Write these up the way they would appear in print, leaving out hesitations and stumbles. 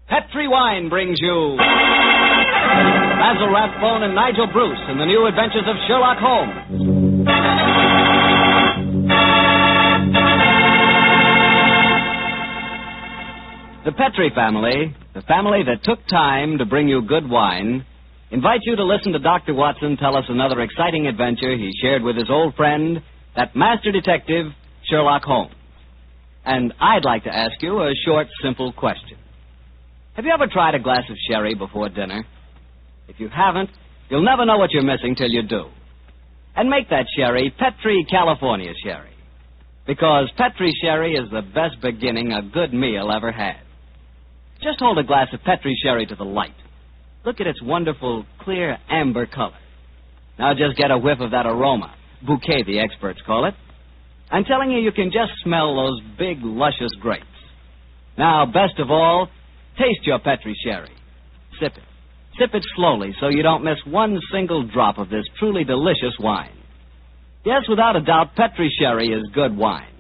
Petri Wine brings you Basil Rathbone and Nigel Bruce in the new adventures of Sherlock Holmes. The Petri family, the family that took time to bring you good wine, invites you to listen to Dr. Watson tell us another exciting adventure he shared with his old friend, that master detective, Sherlock Holmes. And I'd like to ask you a short, simple question. Have you ever tried a glass of sherry before dinner? If you haven't, you'll never know what you're missing till you do. And make that sherry Petri California sherry. Because Petri sherry is the best beginning a good meal ever had. Just hold a glass of Petri sherry to the light. Look at its wonderful, clear amber color. Now just get a whiff of that aroma. Bouquet, the experts call it. I'm telling you, you can just smell those big, luscious grapes. Now, best of all, taste your Petri sherry. Sip it. Sip it slowly so you don't miss one single drop of this truly delicious wine. Yes, without a doubt, Petri sherry is good wine.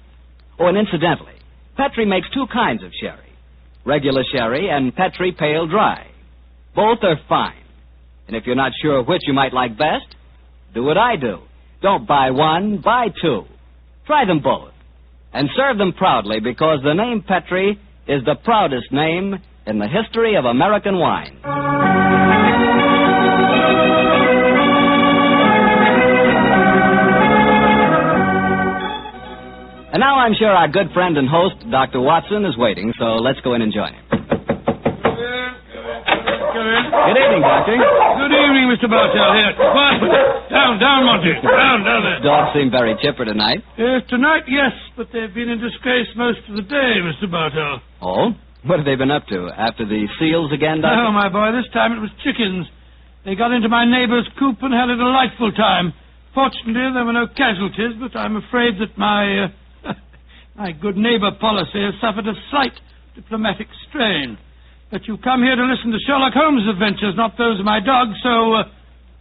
Oh, and incidentally, Petri makes two kinds of sherry. Regular sherry and Petri pale dry. Both are fine. And if you're not sure which you might like best, do what I do. Don't buy one, buy two. Try them both. And serve them proudly because the name Petri is the proudest name in the history of American wine. And now I'm sure our good friend and host, Dr. Watson, is waiting, so let's go in and join him. Good evening, Doctor. Good evening, Mr. Bartell. Here, quiet. Down, Monty. Down there. Dogs seem very chipper tonight. Tonight, yes, but they've been in disgrace most of the day, Mr. Bartell. Oh? What have they been up to? After the seals again, Doctor? No, my boy, this time it was chickens. They got into my neighbor's coop and had a delightful time. Fortunately, there were no casualties, but I'm afraid that my good neighbor policy has suffered a slight diplomatic strain. But you come here to listen to Sherlock Holmes' adventures, not those of my dog, so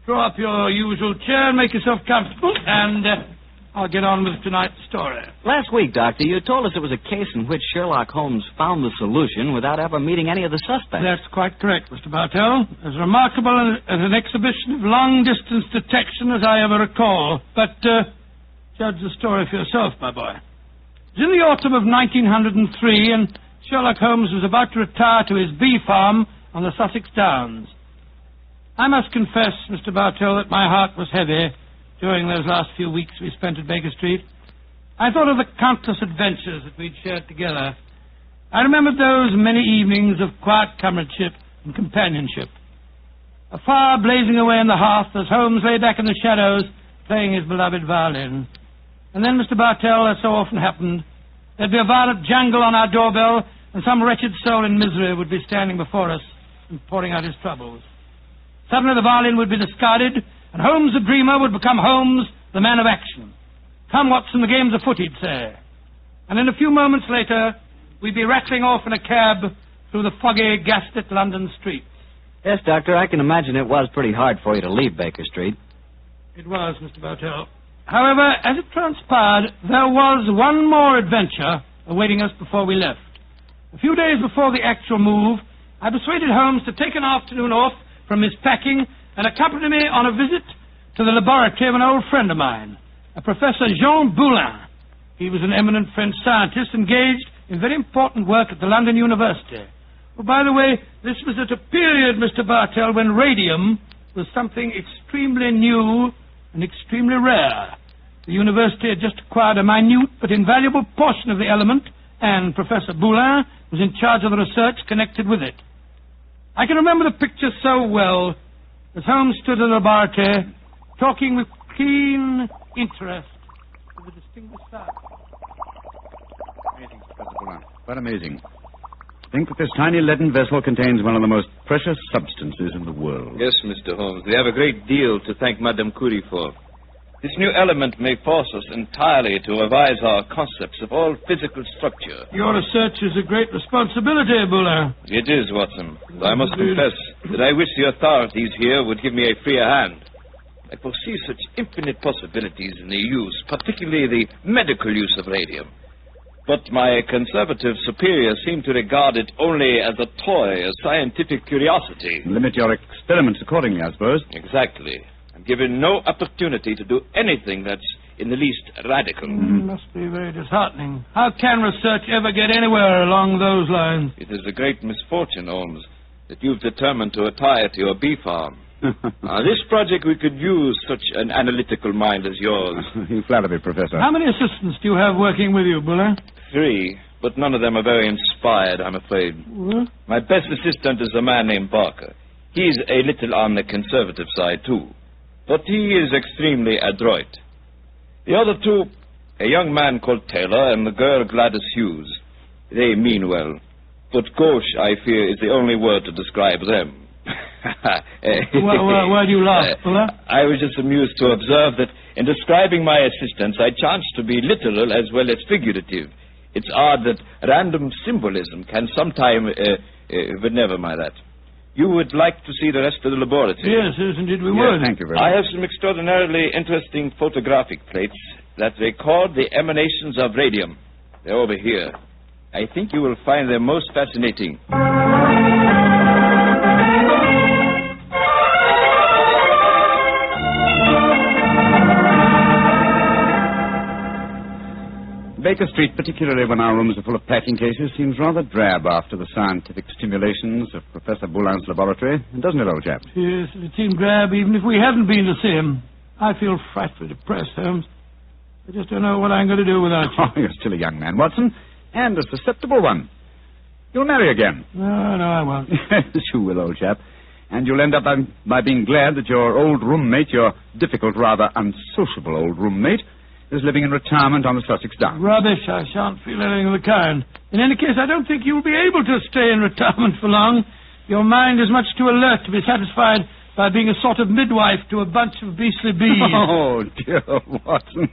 draw up your usual chair and make yourself comfortable, and I'll get on with tonight's story. Last week, Doctor, you told us it was a case in which Sherlock Holmes found the solution without ever meeting any of the suspects. That's quite correct, Mr. Bartell. As remarkable as an exhibition of long-distance detection as I ever recall. But judge the story for yourself, my boy. It was in the autumn of 1903, and Sherlock Holmes was about to retire to his bee farm on the Sussex Downs. I must confess, Mr. Bartell, that my heart was heavy during those last few weeks we spent at Baker Street. I thought of the countless adventures that we'd shared together. I remembered those many evenings of quiet comradeship and companionship. A fire blazing away in the hearth as Holmes lay back in the shadows playing his beloved violin. And then, Mr. Bartell, as so often happened, there'd be a violent jangle on our doorbell, and some wretched soul in misery would be standing before us and pouring out his troubles. Suddenly the violin would be discarded, and Holmes the dreamer would become Holmes the man of action. Come, Watson, the game's afoot, he'd say. And in a few moments later, we'd be rattling off in a cab through the foggy, gaslit London streets. Yes, Doctor, I can imagine it was pretty hard for you to leave Baker Street. It was, Mr. Bartell. However, as it transpired, there was one more adventure awaiting us before we left. A few days before the actual move, I persuaded Holmes to take an afternoon off from his packing and accompany me on a visit to the laboratory of an old friend of mine, a Professor Jean Boulin. He was an eminent French scientist engaged in very important work at the London University. Well, by the way, this was at a period, Mr. Bartell, when radium was something extremely new and extremely rare. The university had just acquired a minute but invaluable portion of the element, and Professor Boulin was in charge of the research connected with it. I can remember the picture so well as Holmes stood in the laboratory talking with keen interest to the distinguished scientist. Amazing, Professor Boulin. Quite amazing. Think that this tiny leaden vessel contains one of the most precious substances in the world. Yes, Mr. Holmes. We have a great deal to thank Madame Curie for. This new element may force us entirely to revise our concepts of all physical structure. Your research is a great responsibility, Boulin. It is, Watson. I must confess that I wish the authorities here would give me a freer hand. I foresee such infinite possibilities in the use, particularly the medical use of radium. But my conservative superiors seem to regard it only as a toy, a scientific curiosity. Limit your experiments accordingly, I suppose. Exactly. I'm given no opportunity to do anything that's in the least radical. Must be very disheartening. How can research ever get anywhere along those lines? It is a great misfortune, Holmes, that you've determined to retire to your bee farm. This project, we could use such an analytical mind as yours. You flatter me, Professor. How many assistants do you have working with you, Buller? 3, but none of them are very inspired, I'm afraid. What? My best assistant is a man named Barker. He's a little on the conservative side, too. But he is extremely adroit. The other 2, a young man called Taylor and the girl Gladys Hughes. They mean well. But gauche, I fear, is the only word to describe them. Why do you laugh, Buller? I was just amused to observe that in describing my assistants, I chanced to be literal as well as figurative. It's odd that random symbolism can sometime... but never mind that. You would like to see the rest of the laboratory? Yes, indeed we would. Thank you very I much. have some extraordinarily interesting photographic plates that record the emanations of radium. They're over here. I think you will find them most fascinating. Baker Street, particularly when our rooms are full of packing cases, seems rather drab after the scientific stimulations of Professor Boulin's laboratory, doesn't it, old chap? Yes, it seemed drab even if we hadn't been to see him. I feel frightfully depressed, Holmes. I just don't know what I'm going to do without you. Oh, you're still a young man, Watson, and a susceptible one. You'll marry again. No, I won't. Yes, you will, old chap. And you'll end up by being glad that your old roommate, your difficult, rather unsociable old roommate, is living in retirement on the Sussex Downs. Rubbish. I shan't feel anything of the kind. In any case, I don't think you'll be able to stay in retirement for long. Your mind is much too alert to be satisfied by being a sort of midwife to a bunch of beastly bees. Oh, dear Watson.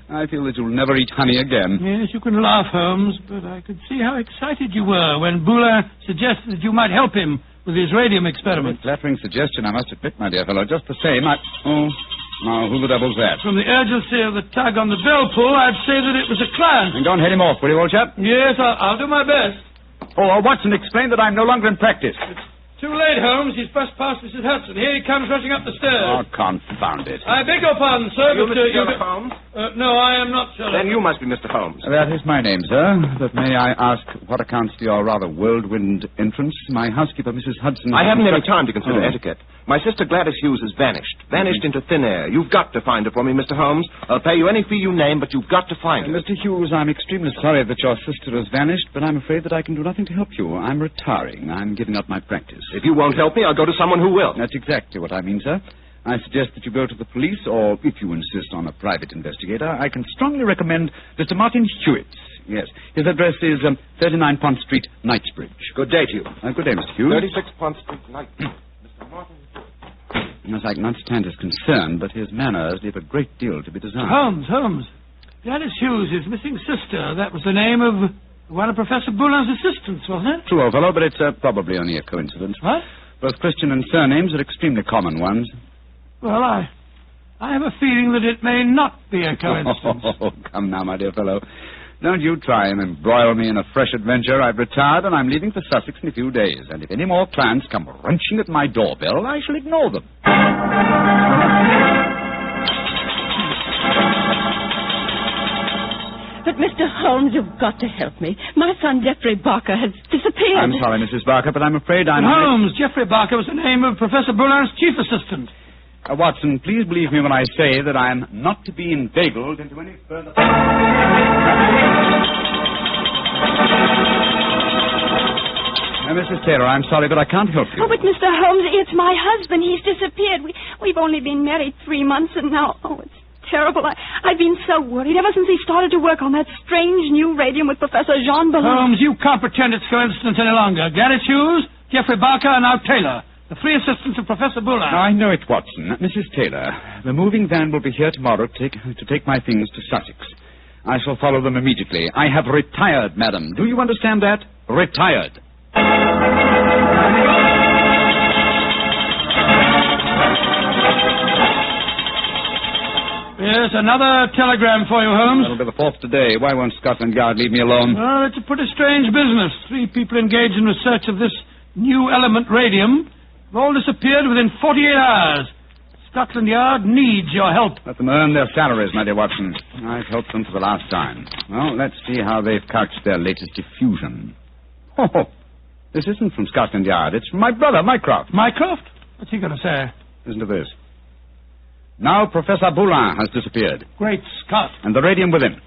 I feel that you'll never eat honey again. Yes, you can laugh, Holmes, but I could see how excited you were when Buller suggested that you might help him with his radium experiment. Flattering suggestion, I must admit, my dear fellow. Just the same, Oh, now, who the devil's that? From the urgency of the tug on the bell pull, I'd say that it was a client. And don't head him off, will you, old chap? Yes, I'll do my best. Oh, Watson, explain that I'm no longer in practice. Too late, Holmes. He's brushed past Mrs. Hudson. Here he comes rushing up the stairs. Oh, confound it. I beg your pardon, sir. You but, Mr. Sherlock Holmes? No, I am not Sherlock. Then you must be Mr. Holmes. That is my name, sir. But may I ask what accounts for your rather whirlwind entrance? My housekeeper, Mrs. Hudson... I haven't any time to consider Oh. etiquette. My sister Gladys Hughes has vanished into thin air. You've got to find her for me, Mr. Holmes. I'll pay you any fee you name, but you've got to find her. Mr. Hughes, I'm extremely sorry that your sister has vanished, but I'm afraid that I can do nothing to help you. I'm retiring. I'm giving up my practice. If you won't help me, I'll go to someone who will. That's exactly what I mean, sir. I suggest that you go to the police, or if you insist on a private investigator, I can strongly recommend Mr. Martin Hewitt. Yes. His address is 39 Pont Street, Knightsbridge. Good day to you. Good day, Mr. Hughes. 36 Pont Street, Knightsbridge. Mr. Martin. Yes, I can understand his concern, but his manners leave a great deal to be desired. Holmes. Gladys Hughes, his missing sister. That was the name of one of Professor Boulin's assistants, wasn't it? True, old fellow, but it's probably only a coincidence. What? Both Christian and surnames are extremely common ones. Well, I have a feeling that it may not be a coincidence. Oh, come now, my dear fellow. Don't you try and embroil me in a fresh adventure. I've retired and I'm leaving for Sussex in a few days. And if any more clients come wrenching at my doorbell, I shall ignore them. But, Mr. Holmes, you've got to help me. My son, Jeffrey Barker, has disappeared. I'm sorry, Mrs. Barker, but I'm afraid I'm... Holmes, Jeffrey Barker was the name of Professor Boulin's chief assistant. Watson, please believe me when I say that I am not to be inveigled into any further... Mrs. Taylor, I'm sorry, but I can't help you. Oh, but Mr. Holmes, it's my husband. He's disappeared. We've only been married 3 months, and now, it's terrible. I've been so worried ever since he started to work on that strange new radium with Professor Jean Ballon. Holmes, you can't pretend it's coincidence any longer. Gladys Hughes, Jeffrey Barker, and now Taylor. The 3 assistants of Professor Boulin. I know it, Watson. Mrs. Taylor, the moving van will be here tomorrow to take my things to Sussex. I shall follow them immediately. I have retired, madam. Do you understand that? Retired. Yes, another telegram for you, Holmes. That'll be the fourth today. Why won't Scotland Yard leave me alone? Well, it's a pretty strange business. 3 people engaged in research of this new element radium have all disappeared within 48 hours. Scotland Yard needs your help. Let them earn their salaries, my dear Watson. I've helped them for the last time. Well, let's see how they've couched their latest diffusion. Oh, this isn't from Scotland Yard. It's from my brother, Mycroft. Mycroft? What's he going to say? Listen to this. Now Professor Boulin has disappeared. Great Scott. And the radium with him.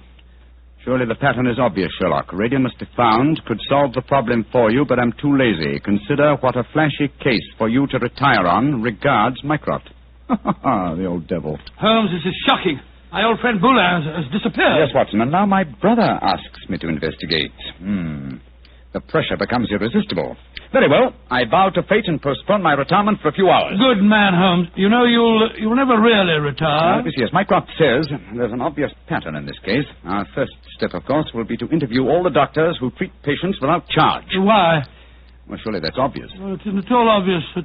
Surely the pattern is obvious, Sherlock. Radium must be found, could solve the problem for you, but I'm too lazy. Consider what a flashy case for you to retire on. Regards, Mycroft. The old devil. Holmes, this is shocking. My old friend Boulin has disappeared. Yes, Watson, and now my brother asks me to investigate. The pressure becomes irresistible. Very well. I bow to fate and postpone my retirement for a few hours. Good man, Holmes. You know you'll never really retire. Yes, Mycroft says there's an obvious pattern in this case. Our first step, of course, will be to interview all the doctors who treat patients without charge. Why? Well, surely that's obvious. Well, it isn't at all obvious. I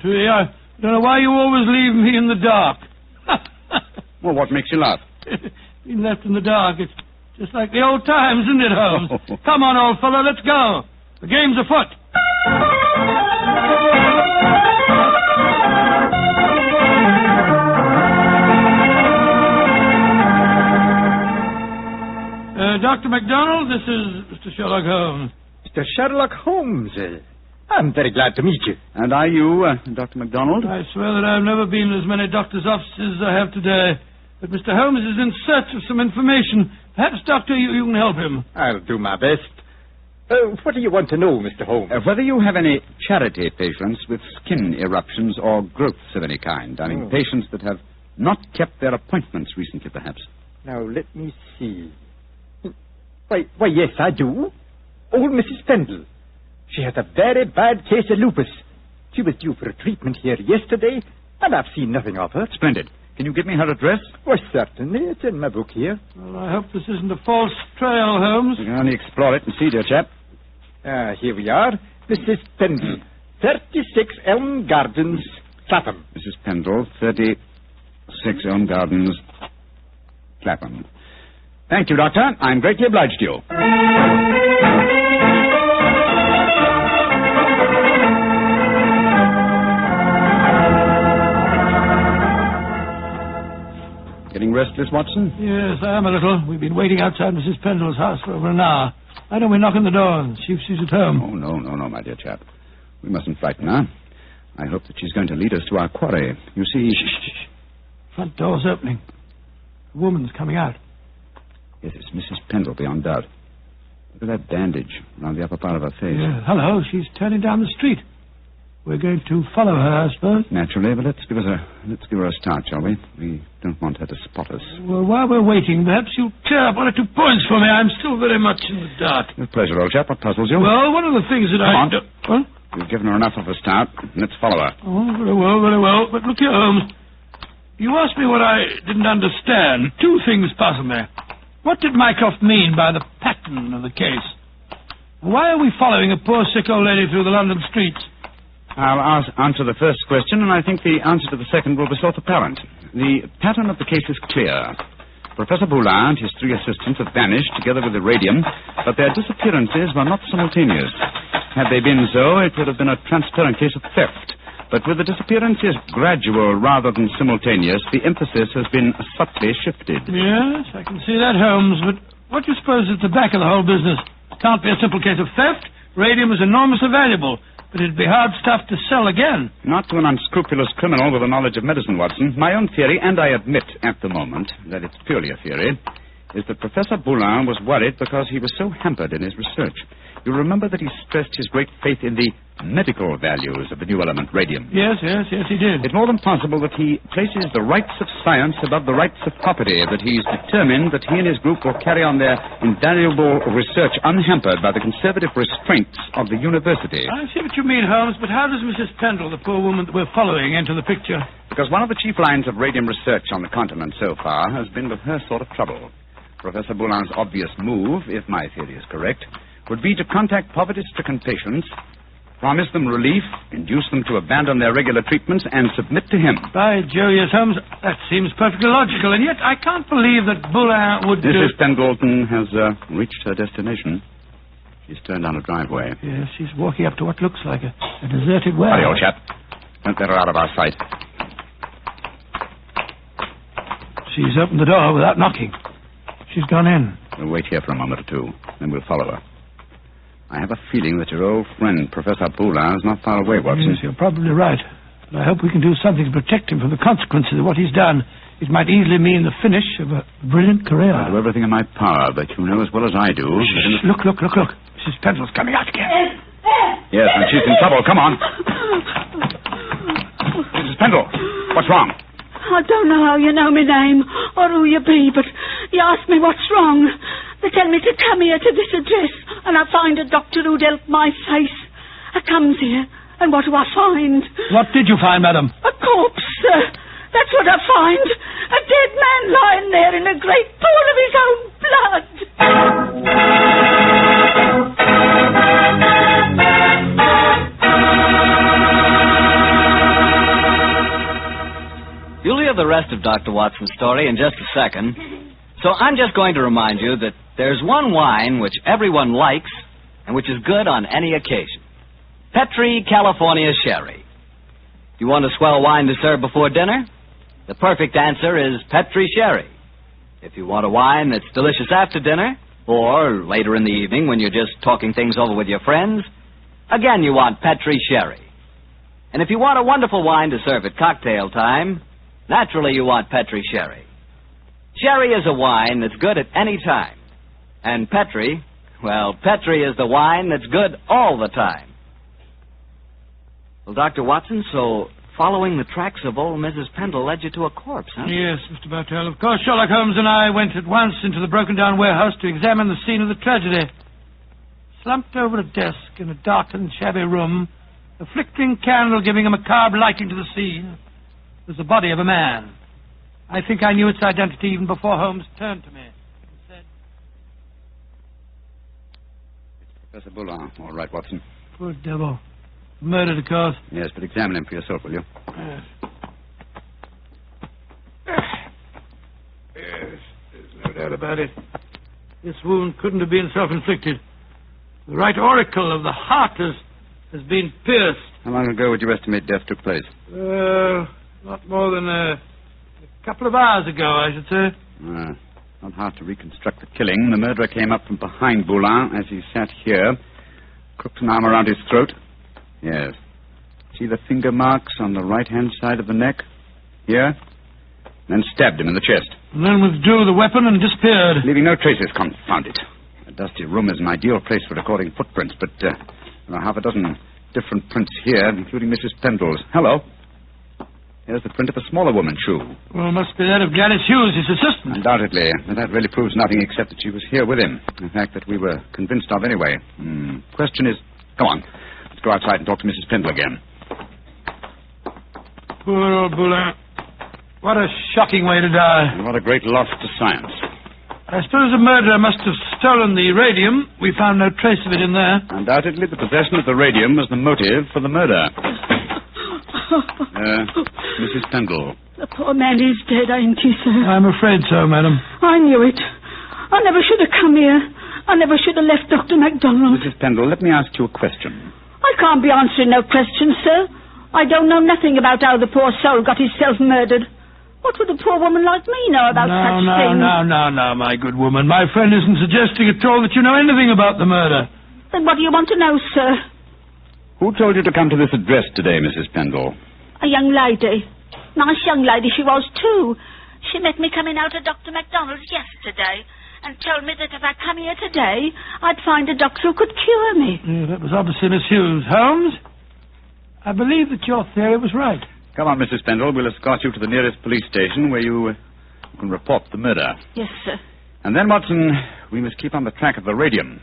don't know why you always leave me in the dark. Well, what makes you laugh? Being left in the dark. It's just like the old times, isn't it, Holmes? Come on, old fellow, let's go. The game's afoot. Dr. MacDonald, this is Mr. Sherlock Holmes. Mr. Sherlock Holmes. I'm very glad to meet you. And are you, Dr. MacDonald? I swear that I've never been in as many doctors' offices as I have today. But Mr. Holmes is in search of some information. Perhaps, Doctor, you can help him. I'll do my best. What do you want to know, Mr. Holmes? Whether you have any charity patients with skin eruptions or growths of any kind. I mean, patients that have not kept their appointments recently, perhaps. Now, let me see. Why, yes, I do. Old Mrs. Pendle. She has a very bad case of lupus. She was due for a treatment here yesterday, and I've seen nothing of her. Splendid. Can you give me her address? Why, certainly. It's in my book here. Well, I hope this isn't a false trail, Holmes. You can only explore it and see, dear chap. Here we are. Mrs. Pendle, 36 Elm Gardens, Clapham. Mrs. Pendle, 36 Elm Gardens, Clapham. Thank you, Doctor. I'm greatly obliged to you. Getting restless, Watson? Yes, I am a little. We've been waiting outside Mrs. Pendle's house for over an hour. Why don't we knock on the door and see if she's at home? Oh, no, my dear chap. We mustn't frighten her. I hope that she's going to lead us to our quarry. You see... Shh. Front door's opening. A woman's coming out. Yes, it's Mrs. Pendle, beyond doubt. Look at that bandage around the upper part of her face. Yeah, hello, she's turning down the street. We're going to follow her, I suppose. Naturally, but let's give her a start, shall we? We don't want her to spot us. Well, while we're waiting, perhaps you'll clear up 1 or 2 points for me. I'm still very much in the dark. With pleasure, old chap. What puzzles you? Well, one of the things that Come on. What? You've given her enough of a start. Let's follow her. Oh, very well. But look here, Holmes. You asked me what I didn't understand. 2 things puzzle me. What did Mycroft mean by the pattern of the case? Why are we following a poor sick old lady through the London streets? I'll answer the first question, and I think the answer to the second will be self-apparent. The pattern of the case is clear. Professor Boulin and his 3 assistants have vanished together with the radium, but their disappearances were not simultaneous. Had they been so, it would have been a transparent case of theft. But with the disappearances gradual rather than simultaneous, the emphasis has been subtly shifted. Yes, I can see that, Holmes, but what do you suppose is at the back of the whole business? It can't be a simple case of theft. Radium is enormously valuable, but it'd be hard stuff to sell again. Not to an unscrupulous criminal with a knowledge of medicine, Watson. My own theory, and I admit at the moment that it's purely a theory, is that Professor Boulin was worried because he was so hampered in his research. You remember that he stressed his great faith in the medical values of the new element, radium. Yes, he did. It's more than possible that he places the rights of science above the rights of property, that he's determined that he and his group will carry on their invaluable research unhampered by the conservative restraints of the university. I see what you mean, Holmes, but how does Mrs. Pendle, the poor woman that we're following, enter the picture? Because one of the chief lines of radium research on the continent so far has been with her sort of trouble. Professor Boulin's obvious move, if my theory is correct, would be to contact poverty-stricken patients Promise them relief, induce them to abandon their regular treatments, and submit to him. By Jove, Holmes, that seems perfectly logical, and yet I can't believe that Boulin would... Mrs. Pendleton has reached her destination. She's turned down a driveway. Yes, she's walking up to what looks like a deserted well. Hurry, old chap. Don't let her out of our sight. She's opened the door without knocking. She's gone in. We'll wait here for a moment or two, then we'll follow her. I have a feeling that your old friend, Professor Boulin, is not far away, Watson. Yes, you're probably right. But I hope we can do something to protect him from the consequences of what he's done. It might easily mean the finish of a brilliant career. I'll do everything in my power, but you know as well as I do... Shh, look. Mrs. Pendle's coming out again. Yes, and she's in trouble. Come on. Mrs. Pendle, what's wrong? I don't know how you know my name or who you be, but you asked me what's wrong. They tell me to come here to this address, and I find a doctor who'd help my face. I comes here, and what do I find? What did you find, madam? A corpse, sir. That's what I find. A dead man lying there in a great pool of his own blood. You'll hear the rest of Dr. Watson's story in just a second. So I'm just going to remind you that there's one wine which everyone likes and which is good on any occasion. Petri California Sherry. You want a swell wine to serve before dinner? The perfect answer is Petri Sherry. If you want a wine that's delicious after dinner, or later in the evening when you're just talking things over with your friends, again you want Petri Sherry. And if you want a wonderful wine to serve at cocktail time, naturally you want Petri Sherry. Sherry is a wine that's good at any time. And Petri, well, Petri is the wine that's good all the time. Well, Dr. Watson, so following the tracks of old Mrs. Pendle led you to a corpse, huh? Yes, Mr. Bartell. Of course, Sherlock Holmes and I went at once into the broken-down warehouse to examine the scene of the tragedy. Slumped over a desk in a darkened, shabby room, a flickering candle giving a macabre lighting to the scene, was the body of a man. I think I knew its identity even before Holmes turned to me and said... Professor Boulin. All right, Watson. Poor devil. Murdered, of course. Yes, but examine him for yourself, will you? Yes. Yes, there's no doubt about it. This wound couldn't have been self-inflicted. The right auricle of the heart has been pierced. How long ago would you estimate death took place? Not more than a couple of hours ago, I should say. Not hard to reconstruct the killing. The murderer came up from behind Boulin as he sat here, crooked an arm around his throat. Yes. See the finger marks on the right-hand side of the neck? Here? Then stabbed him in the chest. And then withdrew the weapon and disappeared. Leaving no traces, confound it. A dusty room is an ideal place for recording footprints, but there are half a dozen different prints here, including Mrs. Pendle's. Hello. Here's the print of a smaller woman's shoe. Well, must be that of Gladys Hughes, his assistant. Undoubtedly. But that really proves nothing except that she was here with him. In fact, that we were convinced of anyway. Question is... Come on. Let's go outside and talk to Mrs. Pendle again. Poor old Boulin. What a shocking way to die. And what a great loss to science. I suppose the murderer must have stolen the radium. We found no trace of it in there. Undoubtedly, the possession of the radium was the motive for the murder. Mrs. Pendle. The poor man is dead, ain't he, sir? I'm afraid so, madam. I knew it. I never should have come here. I never should have left Dr. MacDonald. Mrs. Pendle, let me ask you a question. I can't be answering no questions, sir. I don't know nothing about how the poor soul got himself murdered. What would a poor woman like me know about such things? No, my good woman. My friend isn't suggesting at all that you know anything about the murder. Then what do you want to know, sir? Who told you to come to this address today, Mrs. Pendle? A young lady. Nice young lady she was, too. She met me coming out of Dr. MacDonald's yesterday and told me that if I come here today, I'd find a doctor who could cure me. Yeah, that was obviously Miss Hughes. Holmes, I believe that your theory was right. Come on, Mrs. Pendle. We'll escort you to the nearest police station where you can report the murder. Yes, sir. And then, Watson, we must keep on the track of the radium.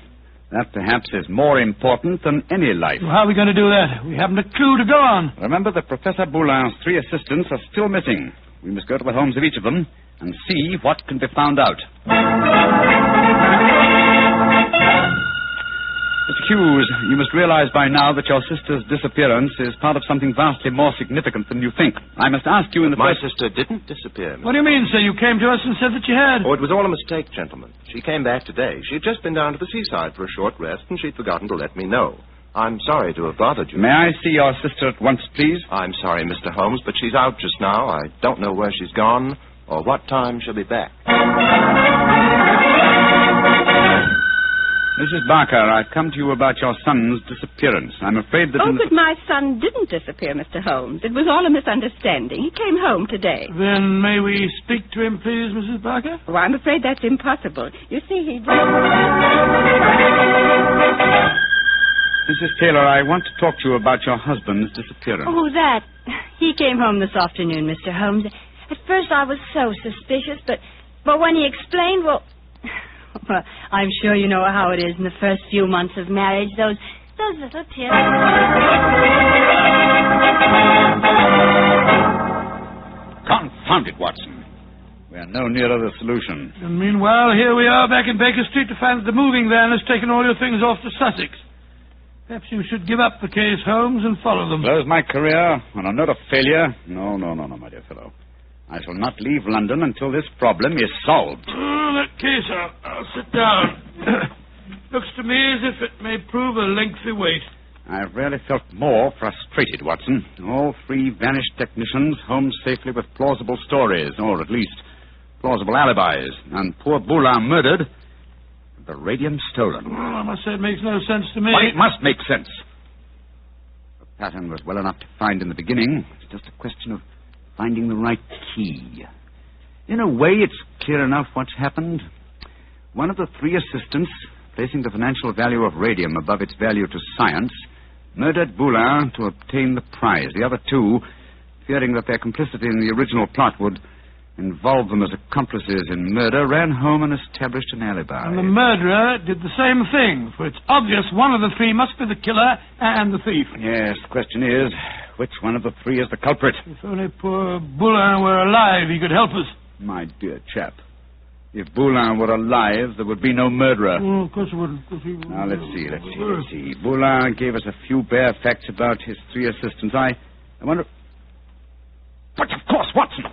That, perhaps, is more important than any life. Well, how are we going to do that? We haven't a clue to go on. Remember that Professor Boulin's 3 assistants are still missing. We must go to the homes of each of them and see what can be found out. Mr. Hughes, you must realize by now that your sister's disappearance is part of something vastly more significant than you think. I must ask you in the My first... sister didn't disappear. What do you mean, sir? You came to us and said that you had. Oh, it was all a mistake, gentlemen. She came back today. She'd just been down to the seaside for a short rest, and she'd forgotten to let me know. I'm sorry to have bothered you. May I see your sister at once, please? I'm sorry, Mr. Holmes, but she's out just now. I don't know where she's gone or what time she'll be back. Mrs. Barker, I've come to you about your son's disappearance. I'm afraid that... But my son didn't disappear, Mr. Holmes. It was all a misunderstanding. He came home today. Then may we speak to him, please, Mrs. Barker? Oh, I'm afraid that's impossible. You see, he... Mrs. Taylor, I want to talk to you about your husband's disappearance. Oh, that. He came home this afternoon, Mr. Holmes. At first I was so suspicious, but when he explained, well, I'm sure you know how it is in the first few months of marriage. Those little tears. Confound it, Watson. We are no nearer the solution. And meanwhile, here we are back in Baker Street to find that the moving van has taken all your things off to Sussex. Perhaps you should give up the case, Holmes, and follow them. Close my career on a note of failure? No, my dear fellow. I shall not leave London until this problem is solved. Oh, in that case, I'll sit down. Looks to me as if it may prove a lengthy wait. I've rarely felt more frustrated, Watson. All three vanished technicians home safely with plausible stories, or at least plausible alibis, and poor Boulin murdered, the radium stolen. Well, I must say it makes no sense to me. But it must make sense. The pattern was well enough to find in the beginning. It's just a question of finding the right key. In a way, it's clear enough what's happened. One of the three assistants, placing the financial value of radium above its value to science, murdered Boulin to obtain the prize. The other two, fearing that their complicity in the original plot would involve them as accomplices in murder, ran home and established an alibi. And the murderer did the same thing, for it's obvious one of the three must be the killer and the thief. Yes, the question is, which one of the three is the culprit? If only poor Boulin were alive, he could help us. My dear chap, if Boulin were alive, there would be no murderer. Oh, of course it wouldn't. Now, let's see. Boulin gave us a few bare facts about his three assistants. I wonder... But of course, Watson!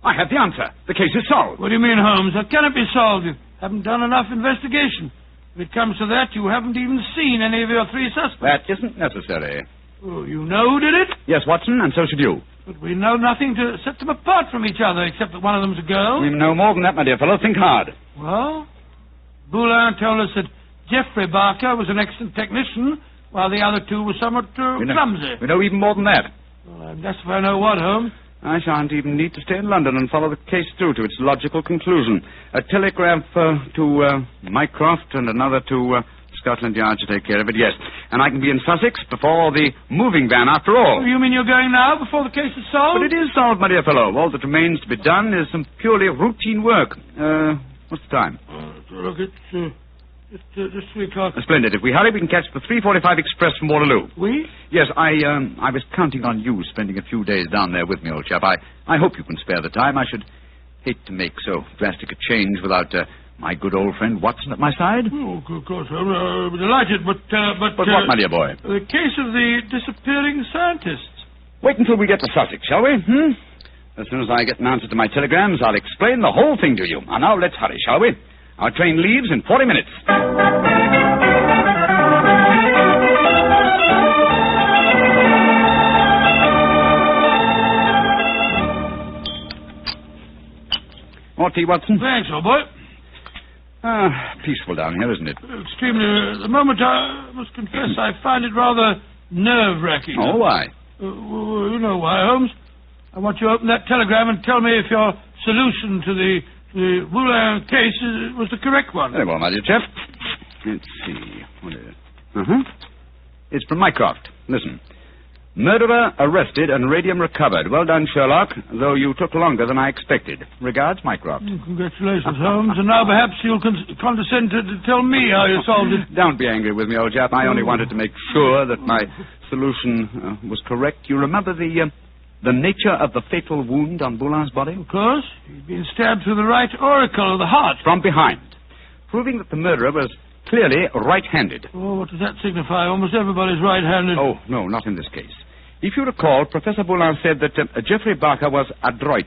I have the answer. The case is solved. What do you mean, Holmes? How can it be solved? You haven't done enough investigation. If it comes to that, you haven't even seen any of your three suspects. That isn't necessary. Oh, you know who did it? Yes, Watson, and so should you. But we know nothing to set them apart from each other, except that one of them's a girl. We know more than that, my dear fellow. Think hard. Well, Boulin told us that Geoffrey Barker was an excellent technician, while the other two were somewhat clumsy. We know even more than that. Well, that's if I know what, Holmes. I shan't even need to stay in London and follow the case through to its logical conclusion. A telegraph to Mycroft and another to Scotland Yard to take care of it, yes. And I can be in Sussex before the moving van, after all. You mean you're going now, before the case is solved? But it is solved, my dear fellow. All that remains to be done is some purely routine work. What's the time? Look, it's just 3 o'clock. Splendid. If we hurry, we can catch the 3:45 express from Waterloo. We? Yes, I was counting on you spending a few days down there with me, old chap. I hope you can spare the time. I should hate to make so drastic a change without my good old friend Watson at my side. Oh, of course. I'll be delighted, but what, my dear boy? The case of the disappearing scientists. Wait until we get to Sussex, shall we? As soon as I get an answer to my telegrams, I'll explain the whole thing to you. And now let's hurry, shall we? Our train leaves in 40 minutes. More tea, Watson? Thanks, old boy. Peaceful down here, isn't it? Extremely. At the moment, I must confess, I find it rather nerve-wracking. Oh, why? You know why, Holmes. I want you to open that telegram and tell me if your solution to the Boulin case was the correct one. Very well, my dear chap. Let's see. What is it? It's from Mycroft. Listen. Murderer arrested and radium recovered. Well done, Sherlock, though you took longer than I expected. Regards, Mycroft. Congratulations, Holmes. And now perhaps you'll condescend to tell me how you solved it. Don't be angry with me, old chap. I only wanted to make sure that my solution was correct. You remember the nature of the fatal wound on Boulin's body? Of course. He'd been stabbed through the right auricle of the heart. From behind. Proving that the murderer was clearly right-handed. Oh, what does that signify? Almost everybody's right-handed. Oh, no, not in this case. If you recall, Professor Boulin said that Geoffrey Barker was adroit,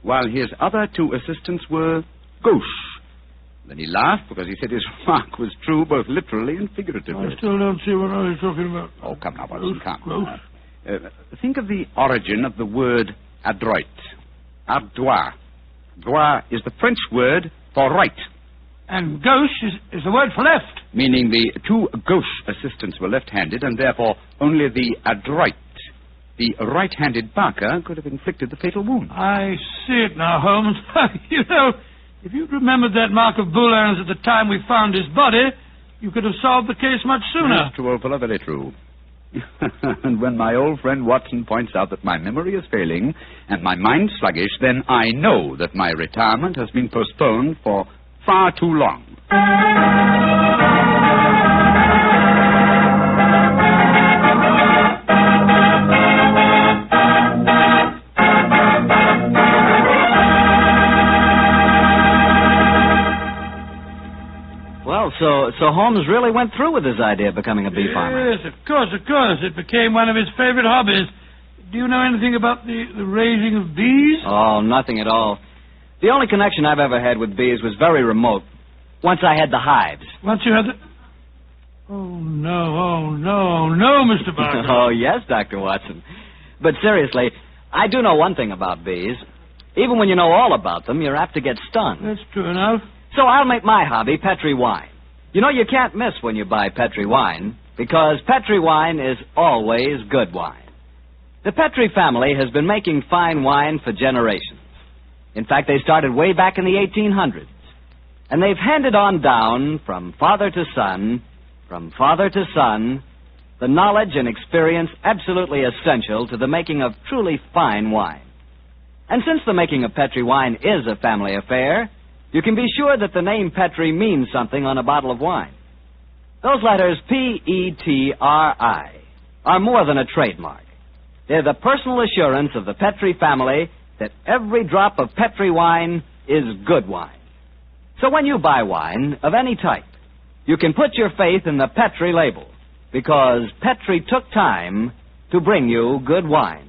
while his other two assistants were gauche. Then he laughed because he said his remark was true both literally and figuratively. I still don't see what I was talking about. Oh, come now, Watson, come. Gauche. Think of the origin of the word adroit. Ardois. Droit is the French word for right. And gauche is the word for left. Meaning the two gauche assistants were left-handed, and therefore only the adroit, the right-handed Barker, could have inflicted the fatal wound. I see it now, Holmes. You know, if you'd remembered that mark of Boulin's at the time we found his body, you could have solved the case much sooner. That's true, old fellow, very true. And when my old friend Watson points out that my memory is failing and my mind sluggish, then I know that my retirement has been postponed for far too long. Well, so Holmes really went through with his idea of becoming a bee farmer. Yes, of course. It became one of his favorite hobbies. Do you know anything about the raising of bees? Oh, nothing at all. The only connection I've ever had with bees was very remote. Once I had the hives. Once you had the... Oh, no, Mr. Barker. Oh, yes, Dr. Watson. But seriously, I do know one thing about bees. Even when you know all about them, you're apt to get stung. That's true enough. So I'll make my hobby Petri wine. You know, you can't miss when you buy Petri wine, because Petri wine is always good wine. The Petri family has been making fine wine for generations. In fact, they started way back in the 1800s. And they've handed on down from father to son, the knowledge and experience absolutely essential to the making of truly fine wine. And since the making of Petri wine is a family affair, you can be sure that the name Petri means something on a bottle of wine. Those letters P-E-T-R-I are more than a trademark. They're the personal assurance of the Petri family that every drop of Petri wine is good wine. So when you buy wine of any type, you can put your faith in the Petri label, because Petri took time to bring you good wine.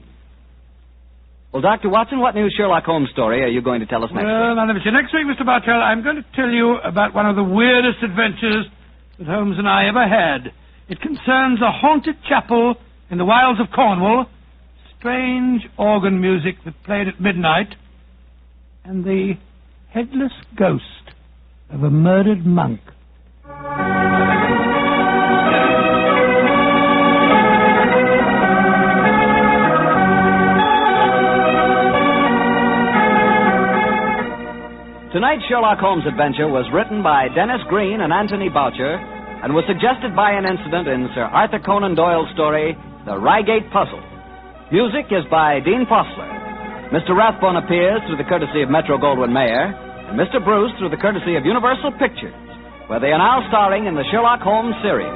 Well, Dr. Watson, what new Sherlock Holmes story are you going to tell us next week? Well, now, next week, Mr. Bartell, I'm going to tell you about one of the weirdest adventures that Holmes and I ever had. It concerns a haunted chapel in the wilds of Cornwall, strange organ music that played at midnight, and the headless ghost of a murdered monk. Tonight's Sherlock Holmes adventure was written by Dennis Green and Anthony Boucher and was suggested by an incident in Sir Arthur Conan Doyle's story, The Reigate Puzzle. Music is by Dean Fossler. Mr. Rathbone appears through the courtesy of Metro-Goldwyn-Mayer, and Mr. Bruce through the courtesy of Universal Pictures, where they are now starring in the Sherlock Holmes series.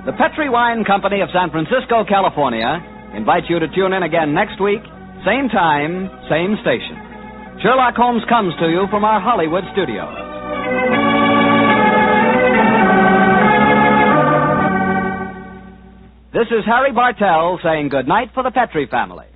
The Petri Wine Company of San Francisco, California, invites you to tune in again next week, same time, same station. Sherlock Holmes comes to you from our Hollywood studios. This is Harry Bartell saying good night for the Petri family.